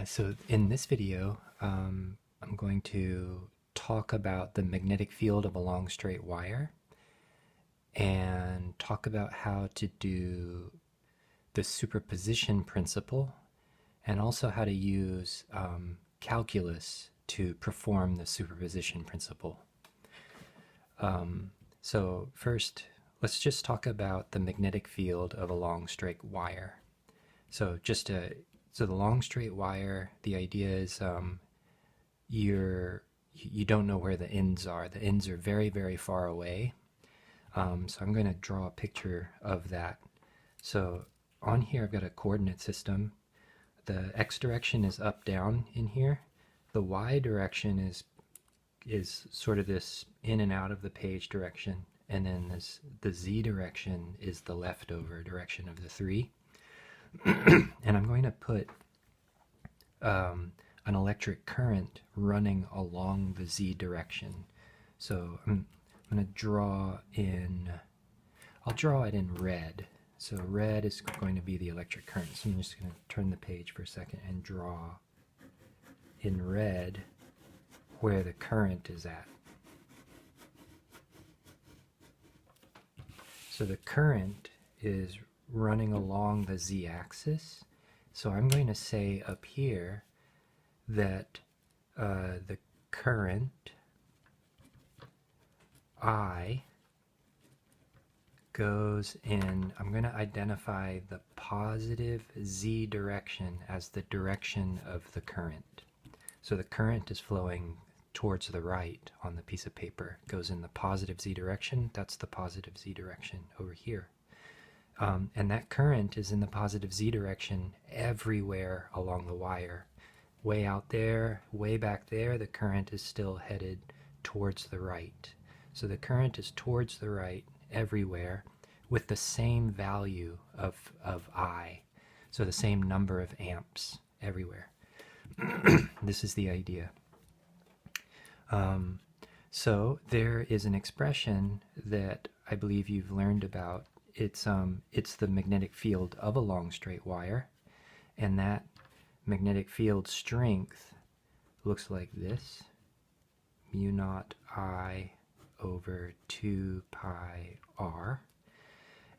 So in this video, I'm going to talk about the magnetic field of a long straight wire and talk about how to do the superposition principle and also how to use calculus to perform the superposition principle. So first, let's just talk about the magnetic field of a long straight wire. So so the long straight wire, the idea is you don't know where the ends are. The ends are very, very far away. So I'm going to draw a picture of that. So on here I've got a coordinate system. The x direction is up, down in here. The y direction is sort of this in and out of the page direction, and then the z direction is the leftover direction of the three. And I'm going to put an electric current running along the z direction. So I'm going to draw in, I'll draw it in red. So red is going to be the electric current. So I'm just going to turn the page for a second and draw in red where the current is at. So the current is running along the z-axis. So I'm going to say up here that the current I goes in, I'm going to identify the positive z direction as the direction of the current. So the current is flowing towards the right on the piece of paper. It goes in the positive z direction. That's the positive z direction over here. And that current is in the positive z direction everywhere along the wire. Way out there, way back there, the current is still headed towards the right. So the current is towards the right everywhere with the same value of I. So the same number of amps everywhere. This is the idea. So there is an expression that I believe you've learned about. It's the magnetic field of a long straight wire, and that magnetic field strength looks like this: mu naught I over 2 pi r.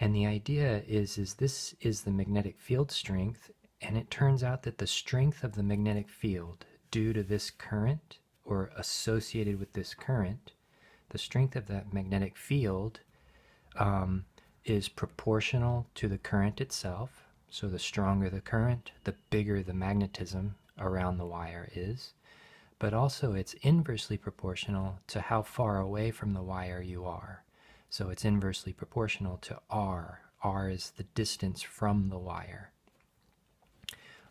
And the idea is this is the magnetic field strength, and it turns out that the strength of the magnetic field due to this current, or associated with this current, the strength of that magnetic field is proportional to the current itself. So the stronger the current, the bigger the magnetism around the wire is. But also it's inversely proportional to how far away from the wire you are. So it's inversely proportional to r. R is the distance from the wire.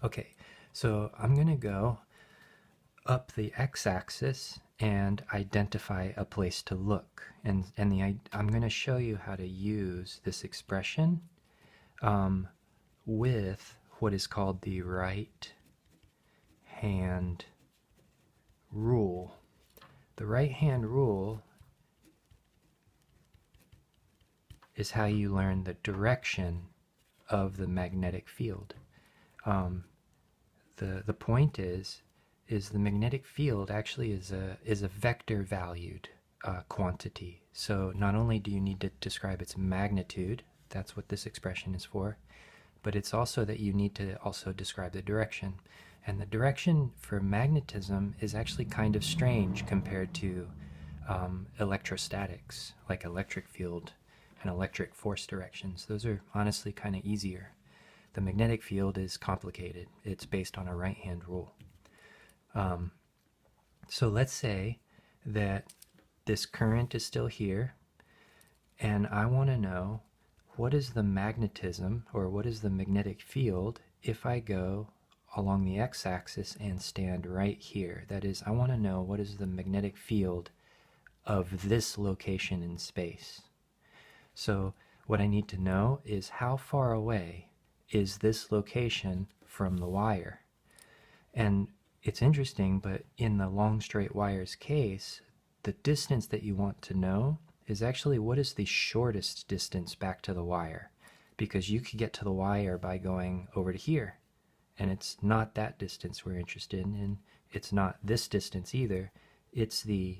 Okay, so I'm going to go up the x-axis and identify a place to look. And I'm going to show you how to use this expression with what is called the right-hand rule. The right-hand rule is how you learn the direction of the magnetic field. The point is the magnetic field actually is a vector valued quantity. So not only do you need to describe its magnitude, that's what this expression is for, but it's also that you need to also describe the direction. And the direction for magnetism is actually kind of strange compared to electrostatics, like electric field and electric force directions. Those are honestly kind of easier. The magnetic field is complicated. It's based on a right-hand rule. So let's say that this current is still here, and I want to know what is the magnetism, or what is the magnetic field, if I go along the x-axis and stand right here. That is, I want to know what is the magnetic field of this location in space. So what I need to know is how far away is this location from the wire. And it's interesting, but in the long straight wire's case, the distance that you want to know is actually what is the shortest distance back to the wire, because you could get to the wire by going over to here, And it's not that distance we're interested in. It's not this distance either. It's the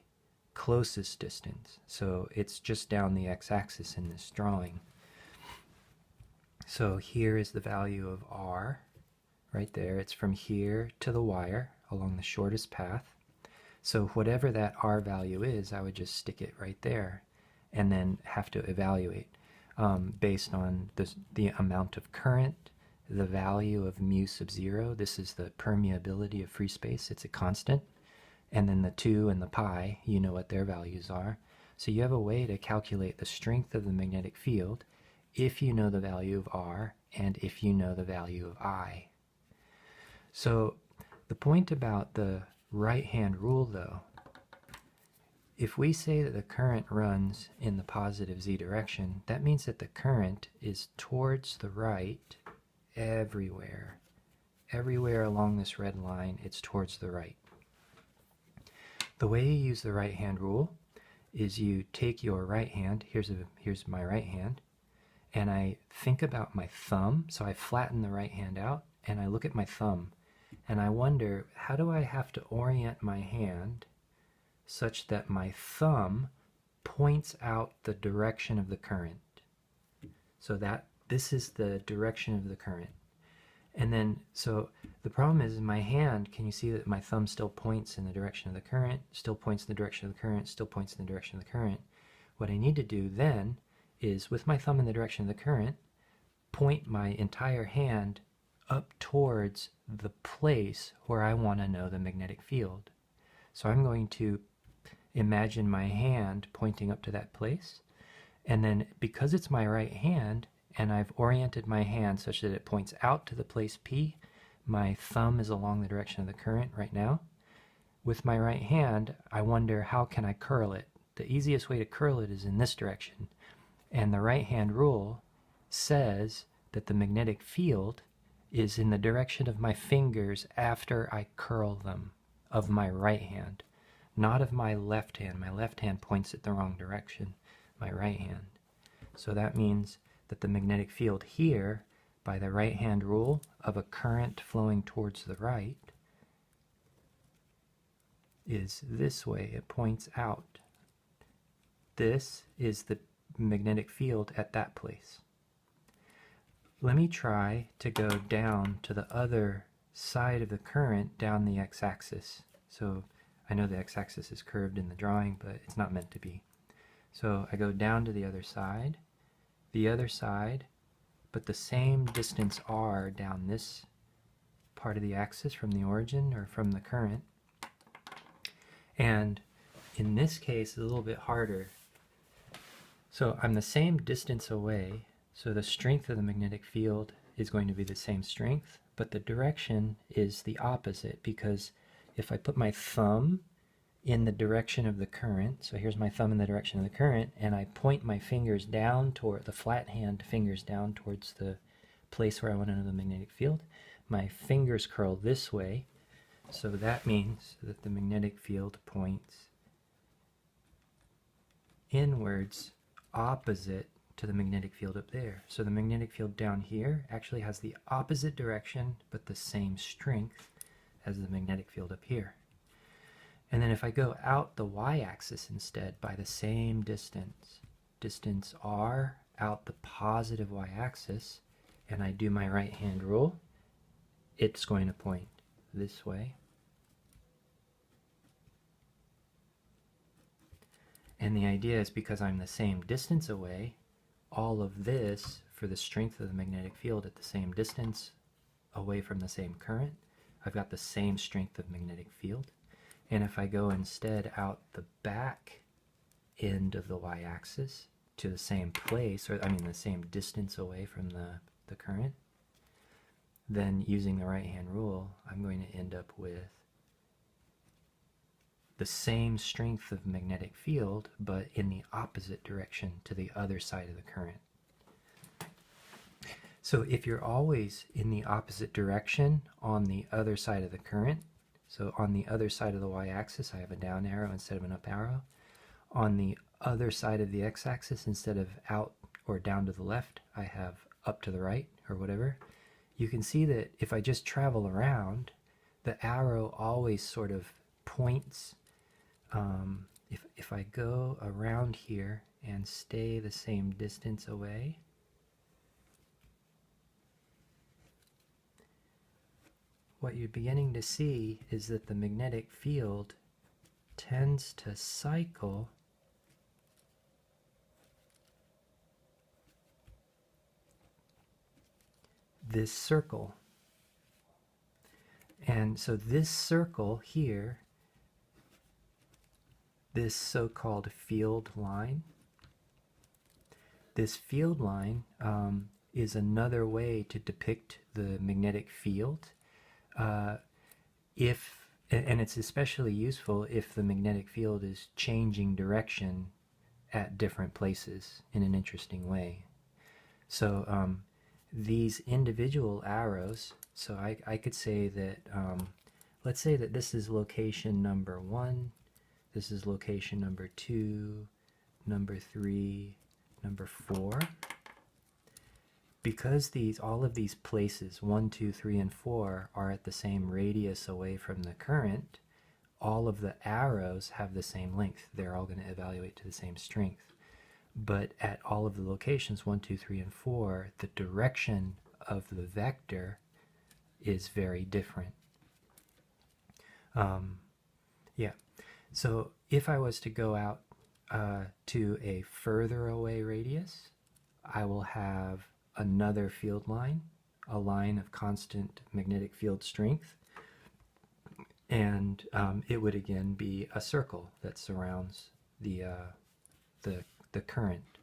closest distance. So it's just down the x-axis in this drawing. So here is the value of r right there. It's from here to the wire along the shortest path. So whatever that r value is, I would just stick it right there and then have to evaluate based on the amount of current, the value of mu sub 0. This is the permeability of free space. It's a constant. And then the 2 and the pi, you know what their values are. So you have a way to calculate the strength of the magnetic field if you know the value of r and if you know the value of I. So the point about the right-hand rule, though, if we say that the current runs in the positive z direction, that means that the current is towards the right everywhere. Everywhere along this red line, it's towards the right. The way you use the right-hand rule is you take your right hand, here's my right hand, and I think about my thumb, so I flatten the right hand out, and I look at my thumb, and I wonder, how do I have to orient my hand such that my thumb points out the direction of the current? So that this is the direction of the current. And then, so the problem is my hand, can you see that my thumb still points in the direction of the current, still points in the direction of the current, still points in the direction of the current? What I need to do then is, with my thumb in the direction of the current, point my entire hand up towards the place where I want to know the magnetic field. So I'm going to imagine my hand pointing up to that place, and then because it's my right hand and I've oriented my hand such that it points out to the place P, my thumb is along the direction of the current right now. With my right hand, I wonder, how can I curl it? The easiest way to curl it is in this direction. And the right hand rule says that the magnetic field is in the direction of my fingers after I curl them, of my right hand, not of my left hand. My left hand points it the wrong direction, my right hand. So that means that the magnetic field here, by the right hand rule of a current flowing towards the right, is this way. It points out. This is the magnetic field at that place. Let me try to go down to the other side of the current down the x-axis. So I know the x-axis is curved in the drawing, but it's not meant to be. So I go down to the other side, but the same distance r down this part of the axis from the origin or from the current. And in this case, it's a little bit harder. So I'm the same distance away, so the strength of the magnetic field is going to be the same strength, but the direction is the opposite, because if I put my thumb in the direction of the current, so here's my thumb in the direction of the current, and I point my fingers down toward the flat hand fingers down towards the place where I want to know the magnetic field, my fingers curl this way, so that means that the magnetic field points inwards opposite to the magnetic field up there. So the magnetic field down here actually has the opposite direction but the same strength as the magnetic field up here. And then if I go out the y-axis instead by the same distance r out the positive y-axis, and I do my right hand rule, it's going to point this way. And the idea is, because I'm the same distance away, all of this, for the strength of the magnetic field at the same distance away from the same current, I've got the same strength of magnetic field. And if I go instead out the back end of the y-axis to the same place, or I mean the same distance away from the current, then using the right hand rule, I'm going to end up with the same strength of magnetic field, but in the opposite direction to the other side of the current. So if you're always in the opposite direction on the other side of the current, so on the other side of the y-axis I have a down arrow instead of an up arrow, on the other side of the x-axis instead of out or down to the left I have up to the right or whatever, you can see that if I just travel around, the arrow always sort of points. If I go around here and stay the same distance away, what you're beginning to see is that the magnetic field tends to cycle this circle. And so this circle here, this so-called field line, this field line is another way to depict the magnetic field. And it's especially useful if the magnetic field is changing direction at different places in an interesting way. So these individual arrows, so I could say that, let's say that this is location number 1, this is location number 2, number 3, number 4. Because all of these places, 1, 2, 3, and 4, are at the same radius away from the current, all of the arrows have the same length. They're all going to evaluate to the same strength. But at all of the locations, 1, 2, 3, and 4, the direction of the vector is very different. Yeah. So if I was to go out to a further away radius, I will have another field line, a line of constant magnetic field strength, and it would again be a circle that surrounds the current